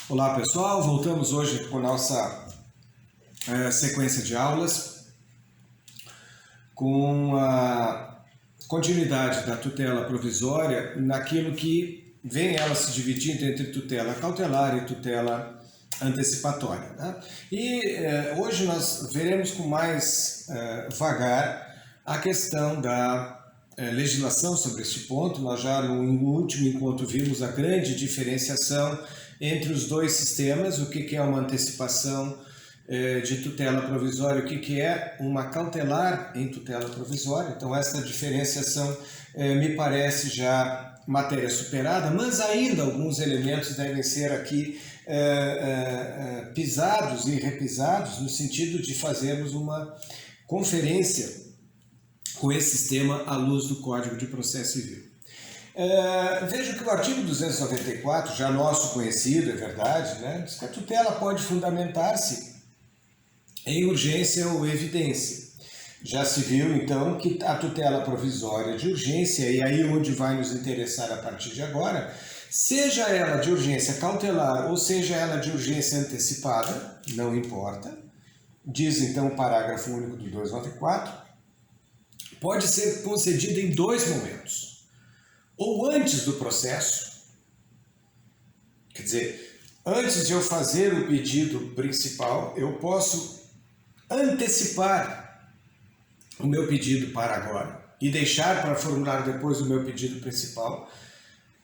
Olá pessoal, voltamos hoje com a nossa sequência de aulas com a continuidade da tutela provisória naquilo que vem ela se dividindo entre tutela cautelar e tutela antecipatória. Né? E hoje nós veremos com mais vagar a questão da legislação sobre este ponto. Nós já no último encontro vimos a grande diferenciação entre os dois sistemas, o que é uma antecipação de tutela provisória, o que é uma cautelar em tutela provisória. Então esta diferenciação me parece já matéria superada, mas ainda alguns elementos devem ser aqui pisados e repisados no sentido de fazermos uma conferência com esse sistema à luz do Código de Processo Civil. Vejo que o artigo 294, já nosso conhecido, é verdade, né, diz que a tutela pode fundamentar-se em urgência ou evidência. Já se viu, então, que a tutela provisória de urgência, e aí onde vai nos interessar a partir de agora, seja ela de urgência cautelar ou seja ela de urgência antecipada, não importa, diz então o parágrafo único do 294, pode ser concedida em dois momentos. Ou antes do processo, quer dizer, antes de eu fazer o pedido principal, eu posso antecipar o meu pedido para agora e deixar para formular depois o meu pedido principal.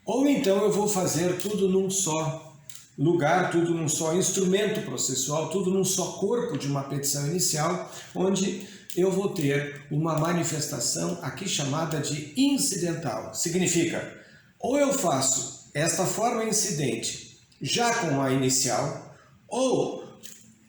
Ou então eu vou fazer tudo num só lugar, tudo num só instrumento processual, tudo num só corpo de uma petição inicial, onde eu vou ter uma manifestação aqui chamada de incidental. Significa, ou eu faço esta forma incidente já com a inicial, ou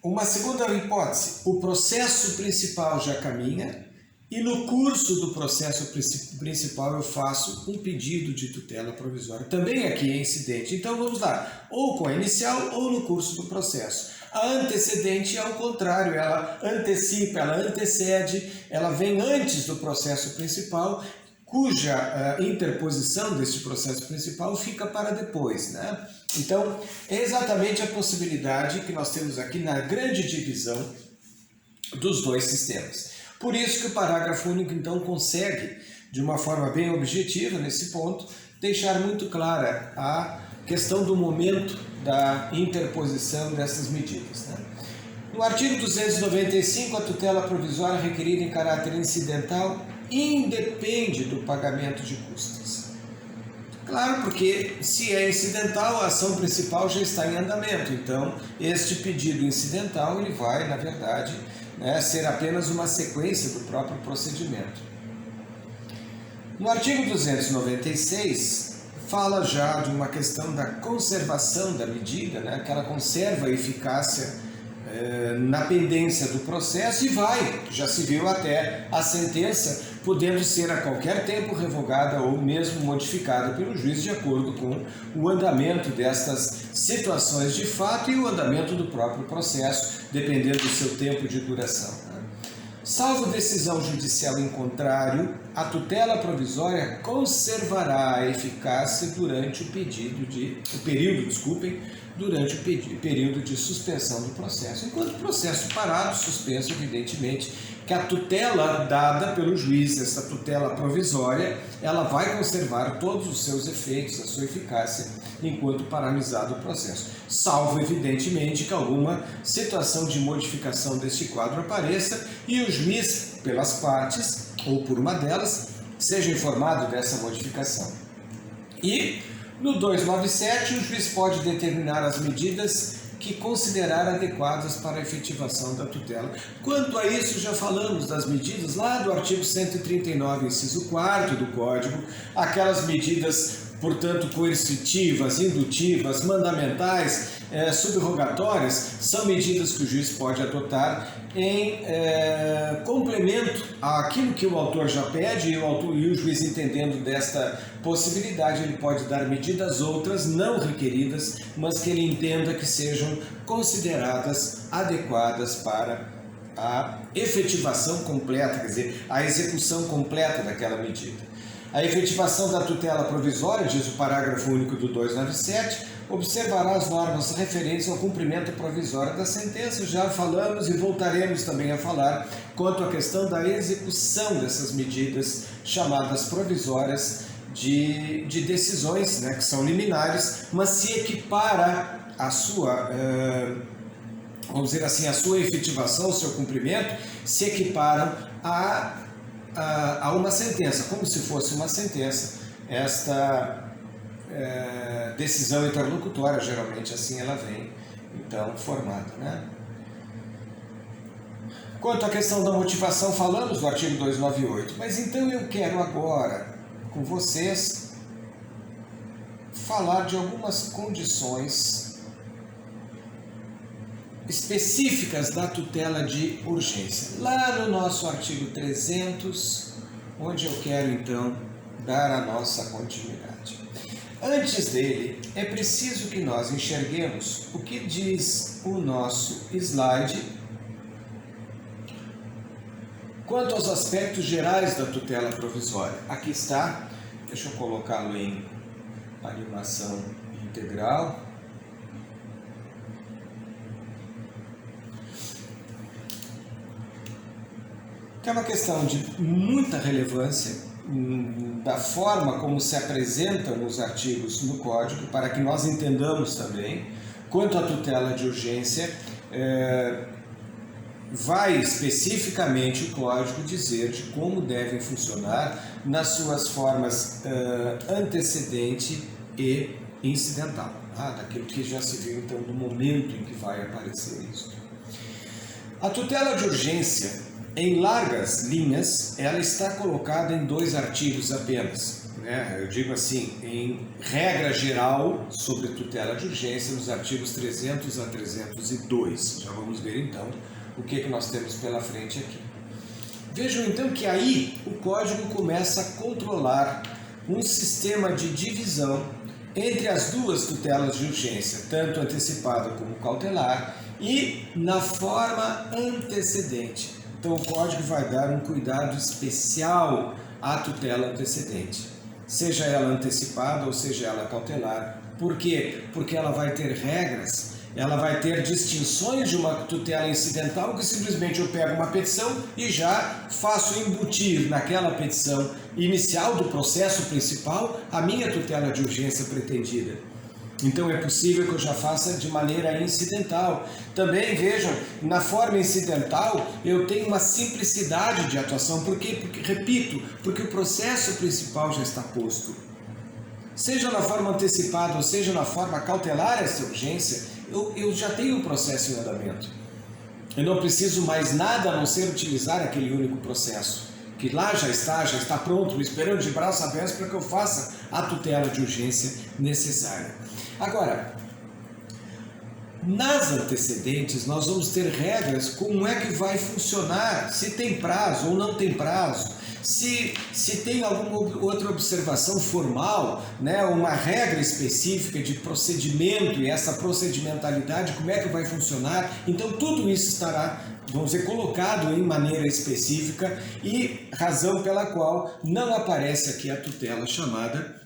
uma segunda hipótese, o processo principal já caminha e no curso do processo principal eu faço um pedido de tutela provisória. Também aqui é incidente. Então vamos lá, ou com a inicial ou no curso do processo. A antecedente é o contrário, ela antecipa, ela antecede, ela vem antes do processo principal, cuja interposição deste processo principal fica para depois, né? Então, é exatamente a possibilidade que nós temos aqui na grande divisão dos dois sistemas. Por isso que o parágrafo único, então, consegue, de uma forma bem objetiva, nesse ponto, deixar muito clara a questão do momento da interposição dessas medidas. Né? No artigo 295, a tutela provisória requerida em caráter incidental independe do pagamento de custas. Claro, porque se é incidental, a ação principal já está em andamento. Então, este pedido incidental ele vai, na verdade, ser apenas uma sequência do próprio procedimento. No artigo 296, fala já de uma questão da conservação da medida, né, que ela conserva a eficácia na pendência do processo e vai, já se viu até a sentença, podendo ser a qualquer tempo revogada ou mesmo modificada pelo juiz de acordo com o andamento destas situações de fato e o andamento do próprio processo, dependendo do seu tempo de duração. Salvo decisão judicial em contrário, a tutela provisória conservará a eficácia durante durante o período de suspensão do processo. Enquanto o processo parado, suspenso, evidentemente, que a tutela dada pelo juiz, essa tutela provisória, ela vai conservar todos os seus efeitos, a sua eficácia, enquanto paralisado o processo. Salvo, evidentemente, que alguma situação de modificação deste quadro apareça e o juiz, pelas partes, ou por uma delas, seja informado dessa modificação. E, no 297, o juiz pode determinar as medidas que considerar adequadas para a efetivação da tutela. Quanto a isso, já falamos das medidas lá do artigo 139, inciso 4º do Código, aquelas medidas, portanto, coercitivas, indutivas, mandamentais, subrogatórias, são medidas que o juiz pode adotar em complemento àquilo que o autor já pede e o juiz, entendendo desta possibilidade, ele pode dar medidas outras não requeridas, mas que ele entenda que sejam consideradas adequadas para a efetivação completa, quer dizer, a execução completa daquela medida. A efetivação da tutela provisória, diz o parágrafo único do 297, observará as normas referentes ao cumprimento provisório da sentença. Já falamos e voltaremos também a falar quanto à questão da execução dessas medidas chamadas provisórias de decisões, né, que são liminares, mas se equipara a sua, vamos dizer assim, a sua efetivação, o seu cumprimento, se equiparam a uma sentença, como se fosse uma sentença. Esta decisão interlocutória, geralmente assim ela vem, então, formada, né? Quanto à questão da motivação, falamos do artigo 298, mas então eu quero agora, com vocês, falar de algumas condições específicas da tutela de urgência, lá no nosso artigo 300, onde eu quero então dar a nossa continuidade. Antes dele, é preciso que nós enxerguemos o que diz o nosso slide quanto aos aspectos gerais da tutela provisória. Aqui está, deixa eu colocá-lo em animação integral. Que é uma questão de muita relevância da forma como se apresentam os artigos no Código, para que nós entendamos também. Quanto à tutela de urgência, vai especificamente o Código dizer de como devem funcionar nas suas formas antecedente e incidental, daquilo que já se viu então no momento em que vai aparecer isso. A tutela de urgência, em largas linhas, ela está colocada em 2 artigos apenas, né? Eu digo assim, em regra geral sobre tutela de urgência, nos artigos 300 a 302. Já vamos ver então o que nós temos pela frente aqui. Vejam então que aí o Código começa a controlar um sistema de divisão entre as 2 tutelas de urgência, tanto antecipada como cautelar, e na forma antecedente. Então o Código vai dar um cuidado especial à tutela antecedente, seja ela antecipada ou seja ela cautelar. Por quê? Porque ela vai ter regras, ela vai ter distinções de uma tutela incidental, que simplesmente eu pego uma petição e já faço embutir naquela petição inicial do processo principal a minha tutela de urgência pretendida. Então é possível que eu já faça de maneira incidental. Também vejam, na forma incidental eu tenho uma simplicidade de atuação. Por quê? Porque, repito, porque o processo principal já está posto. Seja na forma antecipada ou seja na forma cautelar essa urgência, eu já tenho um processo em andamento. Eu não preciso mais nada a não ser utilizar aquele único processo, que lá já está pronto, me esperando de braços abertos para que eu faça a tutela de urgência necessária. Agora, nas antecedentes nós vamos ter regras como é que vai funcionar, se tem prazo ou não tem prazo, se tem alguma outra observação formal, né, uma regra específica de procedimento e essa procedimentalidade, como é que vai funcionar. Então tudo isso estará, vamos dizer, colocado em maneira específica, e razão pela qual não aparece aqui a tutela chamada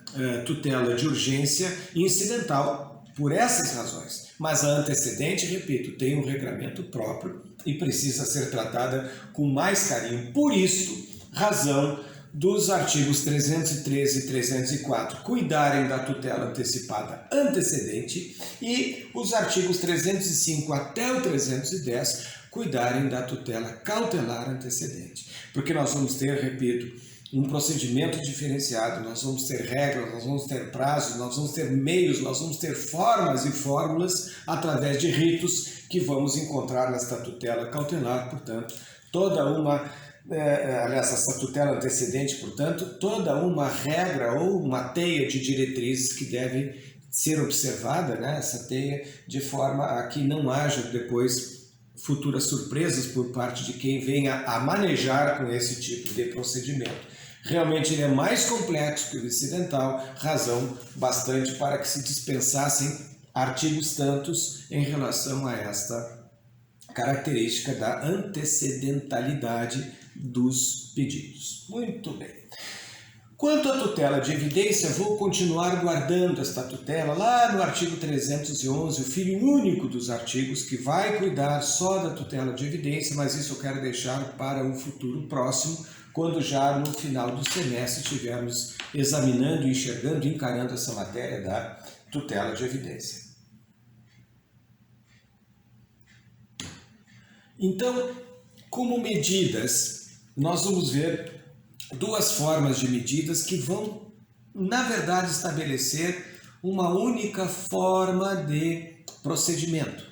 tutela de urgência incidental, por essas razões. Mas a antecedente, repito, tem um regramento próprio e precisa ser tratada com mais carinho. Por isso, razão dos artigos 313 e 304 cuidarem da tutela antecipada antecedente, e os artigos 305 até o 310 cuidarem da tutela cautelar antecedente. Porque nós vamos ter, repito, um procedimento diferenciado, nós vamos ter regras, nós vamos ter prazos, nós vamos ter meios, nós vamos ter formas e fórmulas através de ritos que vamos encontrar nesta tutela cautelar. Portanto, essa tutela antecedente, portanto, toda uma regra ou uma teia de diretrizes que deve ser observada, né, essa teia, de forma a que não haja depois futuras surpresas por parte de quem venha a manejar com esse tipo de procedimento. Realmente ele é mais complexo que o incidental, razão bastante para que se dispensassem artigos tantos em relação a esta característica da antecedentalidade dos pedidos. Muito bem. Quanto à tutela de evidência, vou continuar guardando esta tutela lá no artigo 311, o filho único dos artigos, que vai cuidar só da tutela de evidência, mas isso eu quero deixar para um futuro próximo, quando já no final do semestre estivermos examinando, enxergando e encarando essa matéria da tutela de evidência. Então, como medidas, nós vamos ver duas formas de medidas que vão, na verdade, estabelecer uma única forma de procedimento.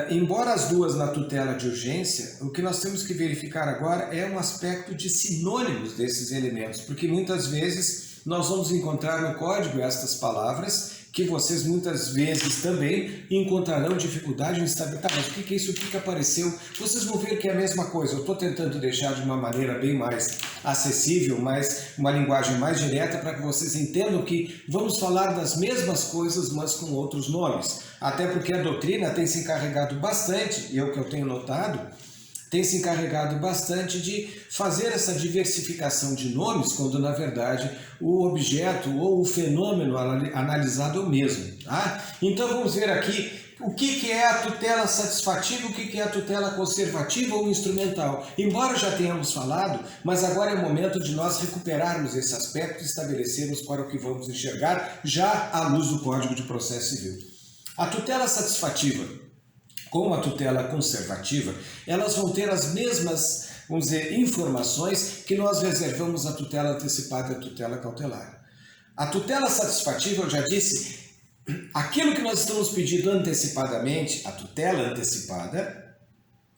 Embora as duas na tutela de urgência, o que nós temos que verificar agora é um aspecto de sinônimos desses elementos, porque muitas vezes nós vamos encontrar no código estas palavras que vocês muitas vezes também encontrarão dificuldade em estabelecer. Tá, mas o que é isso? O que apareceu? Vocês vão ver que é a mesma coisa. Eu estou tentando deixar de uma maneira bem mais acessível, uma linguagem mais direta, para que vocês entendam que vamos falar das mesmas coisas, mas com outros nomes. Até porque a doutrina tem se encarregado bastante, e é o que eu tenho notado, tem se encarregado bastante de fazer essa diversificação de nomes, quando na verdade o objeto ou o fenômeno analisado é o mesmo. Tá? Então vamos ver aqui o que é a tutela satisfativa, o que é a tutela conservativa ou instrumental. Embora já tenhamos falado, mas agora é o momento de nós recuperarmos esse aspecto e estabelecermos para o que vamos enxergar já à luz do Código de Processo Civil. A tutela satisfativa com a tutela conservativa, elas vão ter as mesmas, vamos dizer, informações que nós reservamos à tutela antecipada e à tutela cautelar. A tutela satisfativa, eu já disse, aquilo que nós estamos pedindo antecipadamente, a tutela antecipada,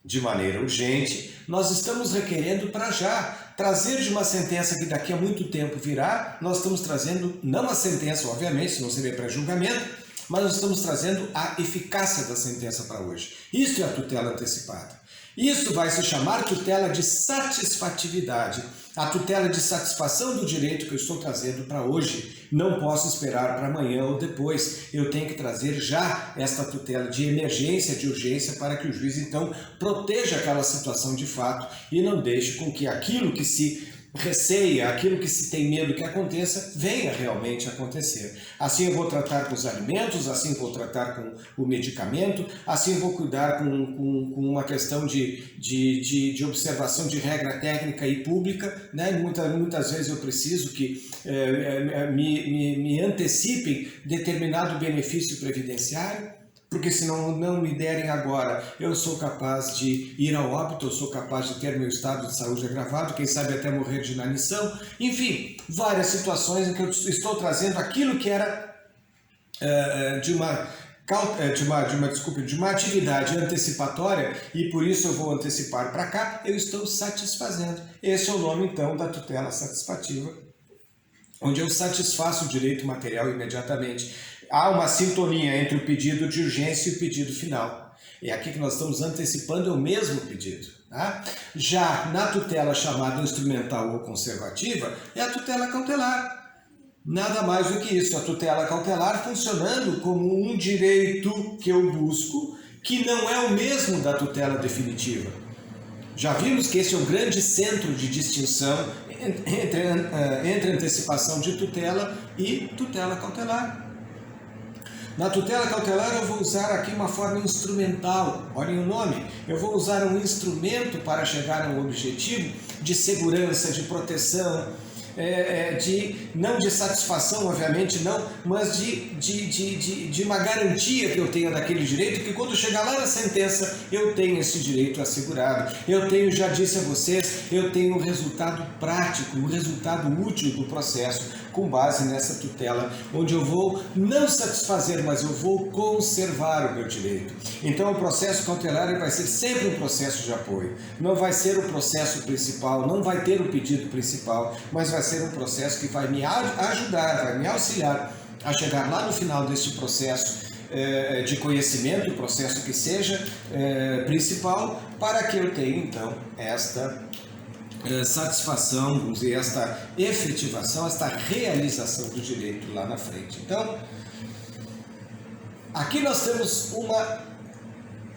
de maneira urgente, nós estamos requerendo para já trazer de uma sentença que daqui a muito tempo virá, nós estamos trazendo, não a sentença, obviamente, senão seria pré-julgamento, mas nós estamos trazendo a eficácia da sentença para hoje. Isso é a tutela antecipada. Isso vai se chamar tutela de satisfatividade. A tutela de satisfação do direito que eu estou trazendo para hoje. Não posso esperar para amanhã ou depois. Eu tenho que trazer já esta tutela de emergência, de urgência, para que o juiz, então, proteja aquela situação de fato e não deixe com que aquilo que se receia, aquilo que se tem medo que aconteça, venha realmente acontecer. Assim eu vou tratar com os alimentos, assim eu vou tratar com o medicamento, assim eu vou cuidar com uma questão de observação de regra técnica e pública, né? Muitas vezes eu preciso que me antecipem determinado benefício previdenciário, porque se não me derem agora, eu sou capaz de ir ao óbito, eu sou capaz de ter meu estado de saúde agravado, quem sabe até morrer de inanição. Enfim, várias situações em que eu estou trazendo aquilo que era de uma atividade antecipatória e por isso eu vou antecipar para cá, eu estou satisfazendo. Esse é o nome, então, da tutela satisfativa, onde eu satisfaço o direito material imediatamente. Há uma sintonia entre o pedido de urgência e o pedido final. É aqui que nós estamos antecipando o mesmo pedido. Tá? Já na tutela chamada instrumental ou conservativa, é a tutela cautelar. Nada mais do que isso, a tutela cautelar funcionando como um direito que eu busco, que não é o mesmo da tutela definitiva. Já vimos que esse é o grande centro de distinção entre antecipação de tutela e tutela cautelar. Na tutela cautelar eu vou usar aqui uma forma instrumental, olhem o nome, eu vou usar um instrumento para chegar a um objetivo de segurança, de proteção, não de satisfação, obviamente não, mas de uma garantia que eu tenha daquele direito, que quando chegar lá na sentença eu tenho esse direito assegurado. Eu tenho, já disse a vocês, eu tenho um resultado prático, um resultado útil do processo, com base nessa tutela, onde eu vou não satisfazer, mas eu vou conservar o meu direito. Então o processo cautelar vai ser sempre um processo de apoio, não vai ser o processo principal, não vai ter o pedido principal, mas vai ser um processo que vai me ajudar, vai me auxiliar a chegar lá no final deste processo de conhecimento, o processo que seja principal, para que eu tenha então esta satisfação, vamos dizer, esta efetivação, esta realização do direito lá na frente. Então, aqui nós temos uma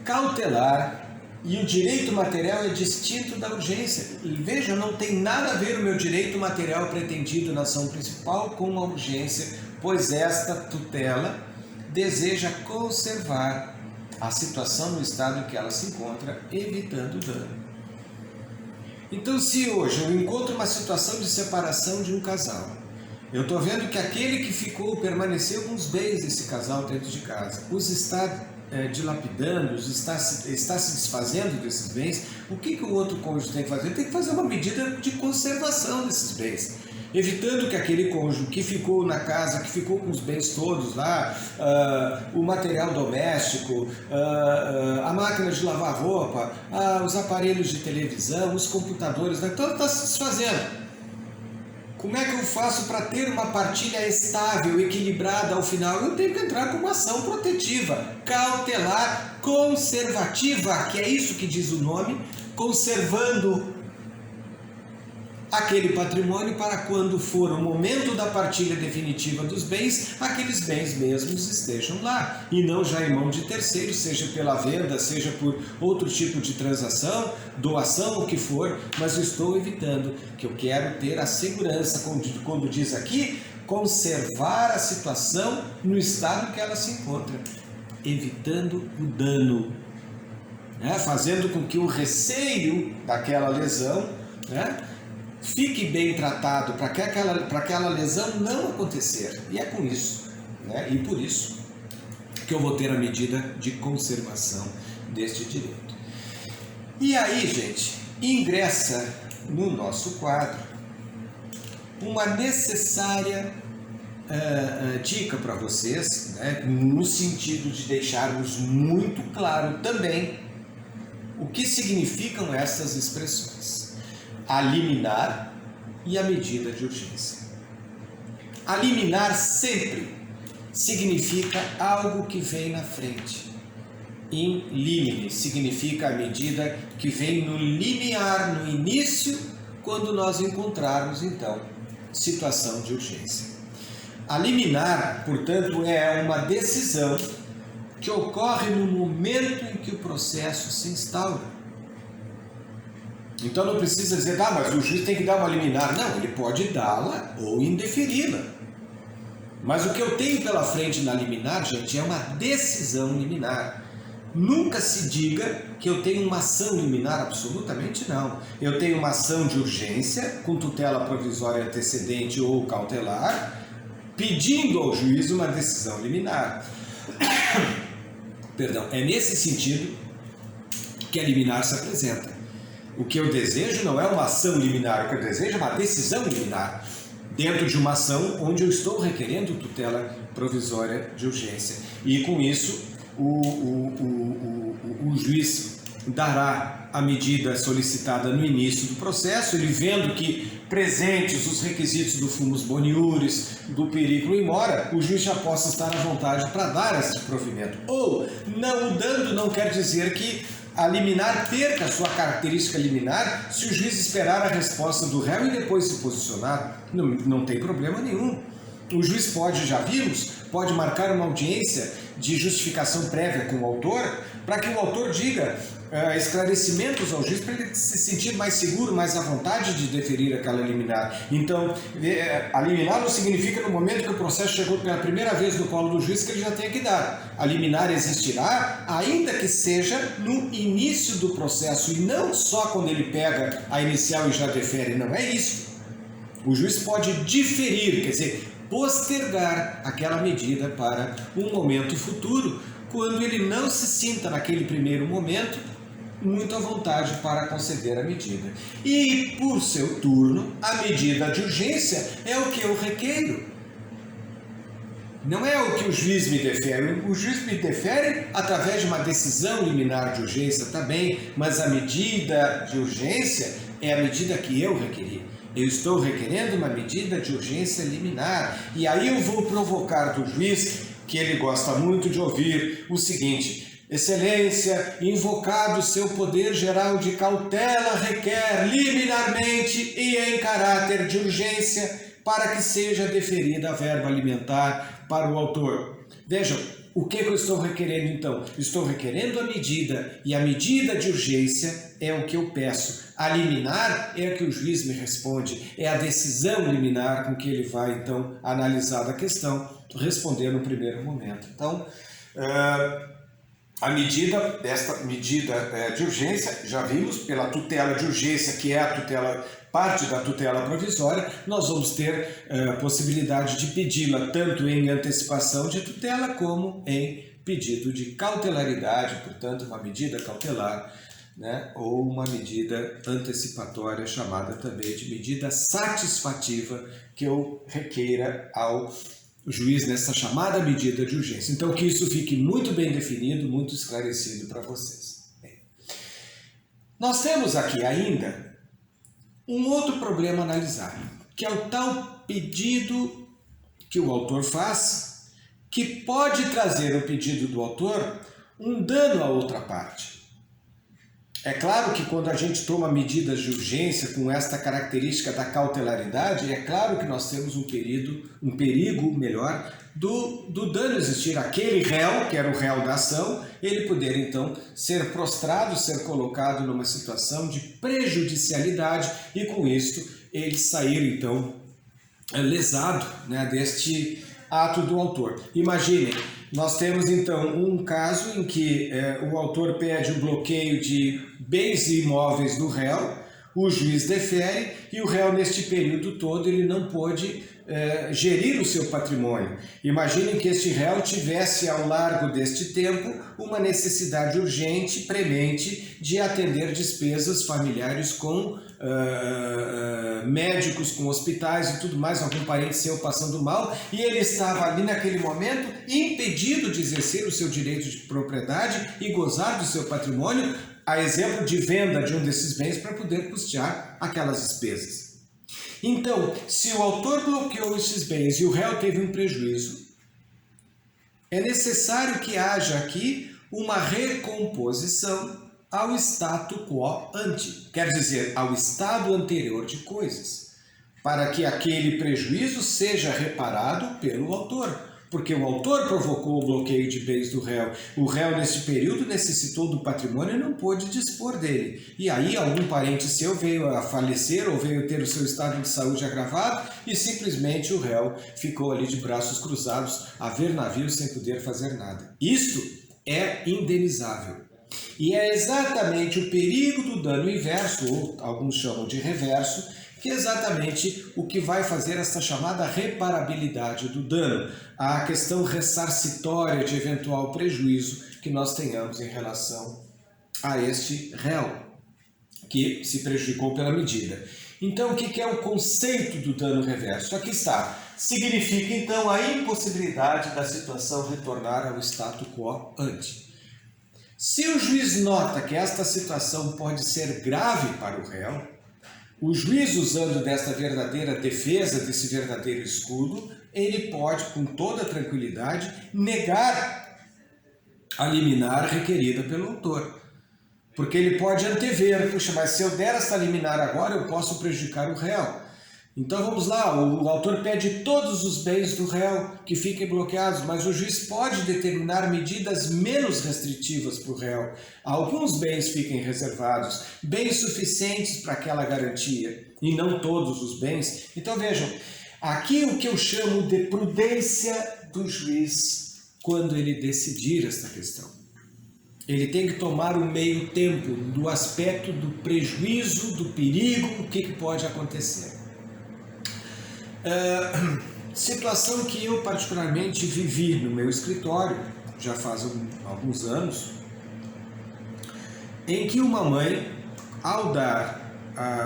cautelar E o direito material é distinto da urgência. E veja, não tem nada a ver o meu direito material pretendido na ação principal com a urgência, pois esta tutela deseja conservar a situação no estado em que ela se encontra, evitando o dano. Então, se hoje eu encontro uma situação de separação de um casal, eu estou vendo que aquele que ficou permaneceu com os bens desse casal dentro de casa, os está dilapidando, está se desfazendo desses bens, o que o outro cônjuge tem que fazer? Tem que fazer uma medida de conservação desses bens, evitando que aquele cônjuge que ficou na casa, que ficou com os bens todos lá, o material doméstico, a máquina de lavar roupa, os aparelhos de televisão, os computadores, então está se desfazendo. Como é que eu faço para ter uma partilha estável, equilibrada ao final? Eu tenho que entrar com uma ação protetiva, cautelar, conservativa, que é isso que diz o nome, conservando aquele patrimônio para quando for o momento da partilha definitiva dos bens, aqueles bens mesmos estejam lá, e não já em mão de terceiros, seja pela venda, seja por outro tipo de transação, doação, o que for, mas eu estou evitando, que eu quero ter a segurança, quando diz aqui, conservar a situação no estado que ela se encontra, evitando o dano, fazendo com que o receio daquela lesão, fique bem tratado para aquela lesão não acontecer. E é com isso, e por isso que eu vou ter a medida de conservação deste direito. E aí, gente, ingressa no nosso quadro uma necessária dica para vocês, no sentido de deixarmos muito claro também o que significam essas expressões. A liminar e a medida de urgência. A liminar sempre significa algo que vem na frente. In limine significa a medida que vem no limiar, no início, quando nós encontrarmos, então, situação de urgência. A liminar, portanto, é uma decisão que ocorre no momento em que o processo se instaura. Então não precisa dizer, mas o juiz tem que dar uma liminar. Não, ele pode dá-la ou indeferi-la. Mas o que eu tenho pela frente na liminar, gente, é uma decisão liminar. Nunca se diga que eu tenho uma ação liminar, absolutamente não. Eu tenho uma ação de urgência, com tutela provisória antecedente ou cautelar, pedindo ao juiz uma decisão liminar. Perdão, é nesse sentido que a liminar se apresenta. O que eu desejo não é uma ação liminar, o que eu desejo é uma decisão liminar, dentro de uma ação onde eu estou requerendo tutela provisória de urgência. E com isso, o juiz dará a medida solicitada no início do processo, ele vendo que presentes os requisitos do fumus boniuris, do periculo in mora, o juiz já possa estar à vontade para dar esse provimento. Ou, não o dando não quer dizer que a liminar perca a sua característica liminar se o juiz esperar a resposta do réu e depois se posicionar. Não tem problema nenhum. O juiz pode, já vimos, pode marcar uma audiência de justificação prévia com o autor, para que o autor diga esclarecimentos ao juiz, para ele se sentir mais seguro, mais à vontade de deferir aquela liminar. Então, a liminar não significa no momento que o processo chegou pela primeira vez no colo do juiz que ele já tenha que dar. A liminar existirá, ainda que seja no início do processo, e não só quando ele pega a inicial e já defere, não é isso. O juiz pode diferir, quer dizer, postergar aquela medida para um momento futuro, quando ele não se sinta naquele primeiro momento muito à vontade para conceder a medida. E, por seu turno, a medida de urgência é o que eu requeiro. Não é o que o juiz me defere. O juiz me defere através de uma decisão liminar de urgência também, mas a medida de urgência é a medida que eu requeri. Eu estou requerendo uma medida de urgência liminar. E aí eu vou provocar do juiz, que ele gosta muito de ouvir, o seguinte: Excelência, invocado seu poder geral de cautela, requer liminarmente e em caráter de urgência para que seja deferida a verba alimentar para o autor. Vejam, O que eu estou requerendo então? Estou requerendo a medida, e a medida de urgência é o que eu peço. A liminar é a que o juiz me responde, é a decisão liminar com que ele vai então analisar a questão, responder no primeiro momento. Então, esta medida de urgência, já vimos, pela tutela de urgência, que é a tutela, parte da tutela provisória, nós vamos ter possibilidade de pedi-la tanto em antecipação de tutela como em pedido de cautelaridade, portanto, uma medida cautelar, né, ou uma medida antecipatória, chamada também de medida satisfativa, que eu requeira ao juiz nessa chamada medida de urgência. Então, que isso fique muito bem definido, muito esclarecido para vocês. Bem, nós temos aqui ainda um outro problema a analisar, que é o tal pedido que o autor faz, que pode trazer o pedido do autor um dano à outra parte. É claro que quando a gente toma medidas de urgência com esta característica da cautelaridade, é claro que nós temos um perigo do dano existir. Aquele réu, que era o réu da ação, ele poder então ser prostrado, ser colocado numa situação de prejudicialidade e com isto ele sair então lesado, né, deste ato do autor. Imaginem, nós temos então um caso em que o autor pede o bloqueio de bens e imóveis do réu, o juiz defere e o réu neste período todo ele não pôde gerir o seu patrimônio. Imaginem que este réu tivesse ao largo deste tempo uma necessidade urgente, premente, de atender despesas familiares com médicos, com hospitais e tudo mais, algum parente seu passando mal, e ele estava ali naquele momento impedido de exercer o seu direito de propriedade e gozar do seu patrimônio, a exemplo de venda de um desses bens para poder custear aquelas despesas. Então, se o autor bloqueou esses bens e o réu teve um prejuízo, é necessário que haja aqui uma recomposição ao statu quo ante, quer dizer, ao estado anterior de coisas, para que aquele prejuízo seja reparado pelo autor, porque o autor provocou o bloqueio de bens do réu. O réu, nesse período, necessitou do patrimônio e não pôde dispor dele. E aí, algum parente seu veio a falecer ou veio ter o seu estado de saúde agravado e simplesmente o réu ficou ali de braços cruzados, a ver navios sem poder fazer nada. Isto é indenizável. E é exatamente o perigo do dano inverso, ou alguns chamam de reverso, que é exatamente o que vai fazer essa chamada reparabilidade do dano, a questão ressarcitória de eventual prejuízo que nós tenhamos em relação a este réu que se prejudicou pela medida. Então, o que é o conceito do dano reverso? Aqui está. Significa, então, a impossibilidade da situação retornar ao statu quo ante. Se o juiz nota que esta situação pode ser grave para o réu, o juiz, usando desta verdadeira defesa, desse verdadeiro escudo, ele pode, com toda tranquilidade, negar a liminar requerida pelo autor. Porque ele pode antever, puxa, mas se eu der essa liminar agora, eu posso prejudicar o réu. Então vamos lá, o autor pede todos os bens do réu que fiquem bloqueados, mas o juiz pode determinar medidas menos restritivas para o réu. Alguns bens fiquem reservados, bens suficientes para aquela garantia, e não todos os bens. Então vejam, aqui o que eu chamo de prudência do juiz quando ele decidir esta questão. Ele tem que tomar o meio tempo do aspecto do prejuízo, do perigo, o que pode acontecer. Situação que eu particularmente vivi no meu escritório, já faz alguns anos, em que uma mãe, ao dar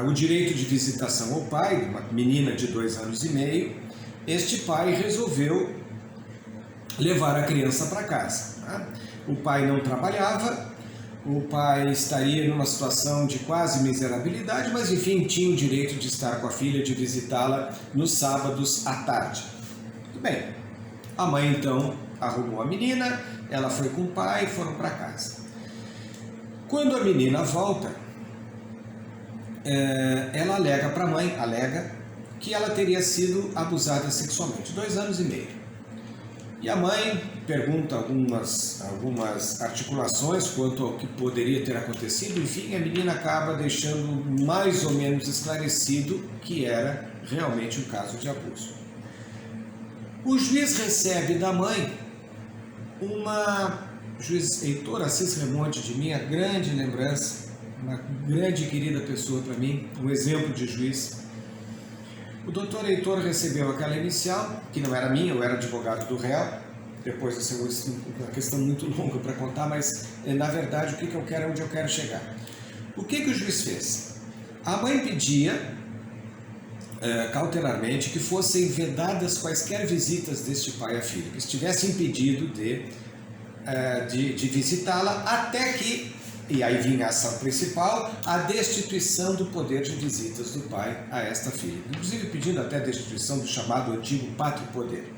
o direito de visitação ao pai, uma menina de 2 anos e meio, este pai resolveu levar a criança para casa. Tá? O pai não trabalhava, o pai estaria numa situação de quase miserabilidade, mas enfim, tinha o direito de estar com a filha, de visitá-la nos sábados à tarde. Muito bem, a mãe então arrumou a menina, ela foi com o pai e foram para casa. Quando a menina volta, ela alega para a mãe, que ela teria sido abusada sexualmente, 2 anos e meio. E a mãe pergunta algumas articulações quanto ao que poderia ter acontecido. Enfim, a menina acaba deixando mais ou menos esclarecido que era realmente um caso de abuso. O juiz recebe da mãe juiz Heitor Assis Remonte, de minha grande lembrança, uma grande e querida pessoa para mim, um exemplo de juiz. O doutor Heitor recebeu aquela inicial, que não era minha, eu era advogado do réu. Depois vai ser uma questão muito longa para contar, mas na verdade o que eu quero é onde eu quero chegar. O que o juiz fez? A mãe pedia cautelarmente que fossem vedadas quaisquer visitas deste pai à filha, que estivesse impedido de visitá-la até que, e aí vinha a ação principal, a destituição do poder de visitas do pai a esta filha, inclusive pedindo até a destituição do chamado antigo pátrio poder.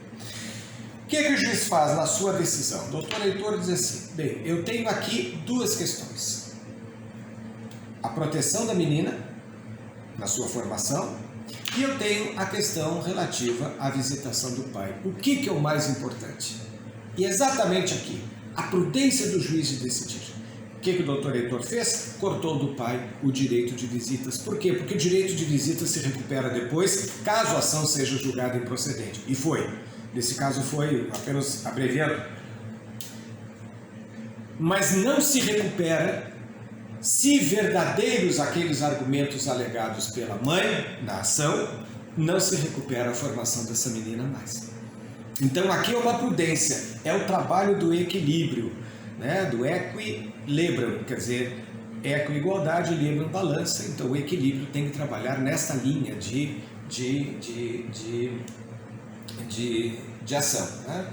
O que o juiz faz na sua decisão? O doutor Heitor diz assim: bem, eu tenho aqui duas questões: a proteção da menina na sua formação, e eu tenho a questão relativa à visitação do pai. O que é o mais importante? E exatamente aqui, a prudência do juiz de decidir. O que o doutor Heitor fez? Cortou do pai o direito de visitas. Por quê? Porque o direito de visitas se recupera depois, caso a ação seja julgada improcedente. E foi. Nesse caso foi, apenas abreviando. Mas não se recupera se verdadeiros aqueles argumentos alegados pela mãe na ação, não se recupera a formação dessa menina mais. Então aqui é uma prudência, é o trabalho do equilíbrio, né? Do equilibram, quer dizer, eco-igualdade, libram balança. Então o equilíbrio tem que trabalhar nesta linha de ação, né?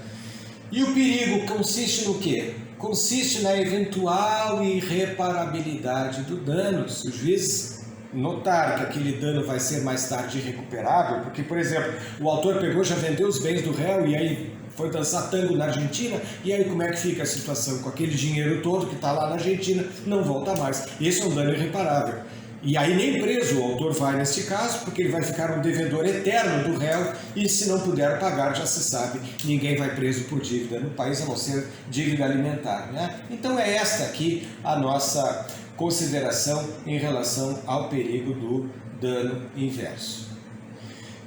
E o perigo consiste no quê? Consiste na eventual irreparabilidade do dano. Se o juiz notar que aquele dano vai ser mais tarde irrecuperável, porque, por exemplo, o autor pegou, já vendeu os bens do réu e aí foi dançar tango na Argentina, e aí como é que fica a situação? Com aquele dinheiro todo que está lá na Argentina, não volta mais. Esse é um dano irreparável. E aí nem preso o autor vai neste caso, porque ele vai ficar um devedor eterno do réu, e se não puder pagar, já se sabe, ninguém vai preso por dívida no país, a não ser dívida alimentar, né? Então é esta aqui a nossa consideração em relação ao perigo do dano inverso.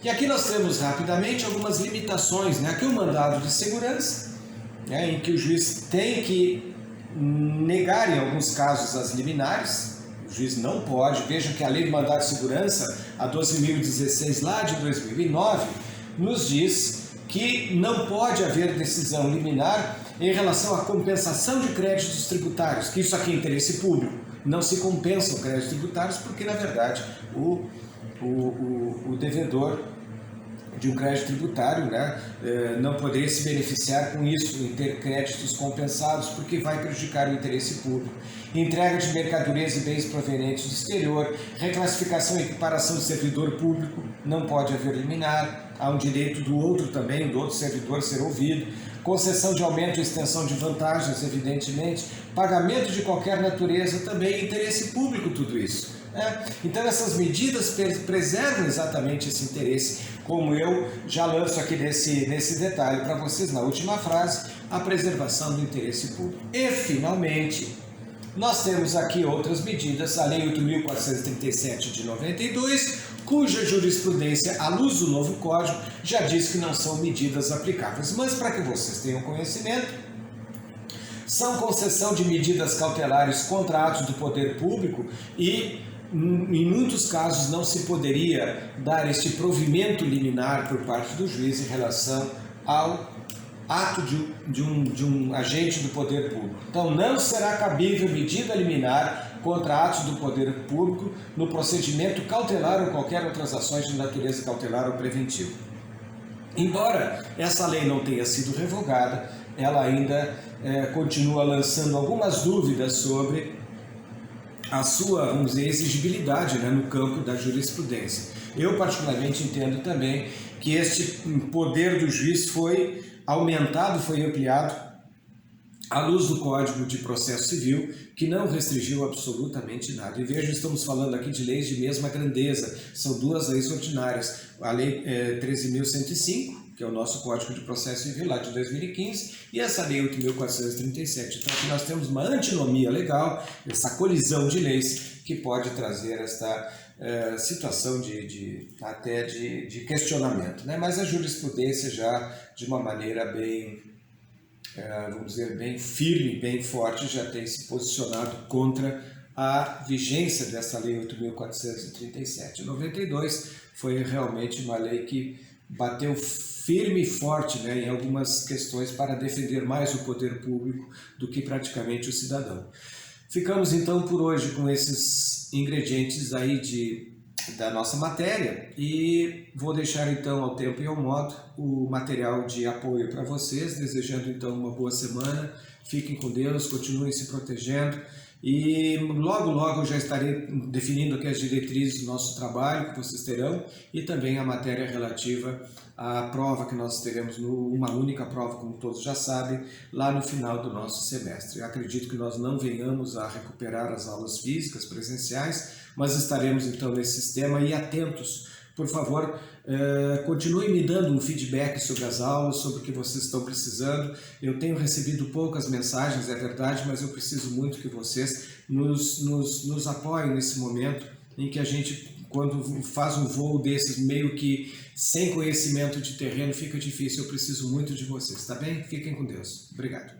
E aqui nós temos rapidamente algumas limitações, né? Aqui o mandado de segurança, né, em que o juiz tem que negar em alguns casos as liminares. O juiz não pode, veja que a lei de mandado de segurança, a 12.016 lá de 2009, nos diz que não pode haver decisão liminar em relação à compensação de créditos tributários, que isso aqui é interesse público. Não se compensam créditos tributários porque, na verdade, o devedor de um crédito tributário, né, não poderia se beneficiar com isso, em ter créditos compensados, porque vai prejudicar o interesse público. Entrega de mercadorias e bens provenientes do exterior, reclassificação e equiparação de servidor público, não pode haver liminar, há um direito do outro também, do outro servidor ser ouvido, concessão de aumento e extensão de vantagens, evidentemente, pagamento de qualquer natureza, também interesse público, tudo isso. Então essas medidas preservam exatamente esse interesse, como eu já lanço aqui nesse detalhe para vocês na última frase, a preservação do interesse público. E finalmente, nós temos aqui outras medidas, a Lei 8.437 de 92, cuja jurisprudência, à luz do novo Código, já diz que não são medidas aplicáveis. Mas para que vocês tenham conhecimento, são concessão de medidas cautelares contra atos do poder público e, em muitos casos, não se poderia dar este provimento liminar por parte do juiz em relação ao ato de um agente do poder público. Então, não será cabível medida liminar contra atos do poder público no procedimento cautelar ou qualquer outras ações de natureza cautelar ou preventiva. Embora essa lei não tenha sido revogada, ela ainda continua lançando algumas dúvidas sobre a sua, vamos dizer, exigibilidade, né, no campo da jurisprudência. Eu particularmente entendo também que este poder do juiz foi aumentado, foi ampliado à luz do Código de Processo Civil, que não restringiu absolutamente nada. E veja, estamos falando aqui de leis de mesma grandeza, são duas leis ordinárias, a Lei 13.105, que é o nosso Código de Processo Civil lá de 2015, e essa Lei 8.437. Então aqui nós temos uma antinomia legal, essa colisão de leis que pode trazer esta situação até de questionamento, né? Mas a jurisprudência já de uma maneira bem, vamos dizer, bem firme, bem forte, já tem se posicionado contra a vigência dessa Lei 8.437. Em 92 foi realmente uma lei que bateu firme e forte, né, em algumas questões para defender mais o poder público do que praticamente o cidadão. Ficamos então por hoje com esses ingredientes aí da nossa matéria e vou deixar então ao tempo e ao modo o material de apoio para vocês, desejando então uma boa semana, fiquem com Deus, continuem se protegendo e logo eu já estarei definindo aqui as diretrizes do nosso trabalho que vocês terão e também a matéria relativa à prova que nós teremos, uma única prova, como todos já sabem, lá no final do nosso semestre. Eu acredito que nós não venhamos a recuperar as aulas físicas presenciais, mas estaremos então nesse sistema e atentos. Por favor, continue me dando um feedback sobre as aulas, sobre o que vocês estão precisando. Eu tenho recebido poucas mensagens, é verdade, mas eu preciso muito que vocês nos apoiem nesse momento em que a gente, quando faz um voo desses meio que sem conhecimento de terreno, fica difícil. Eu preciso muito de vocês, tá bem? Fiquem com Deus. Obrigado.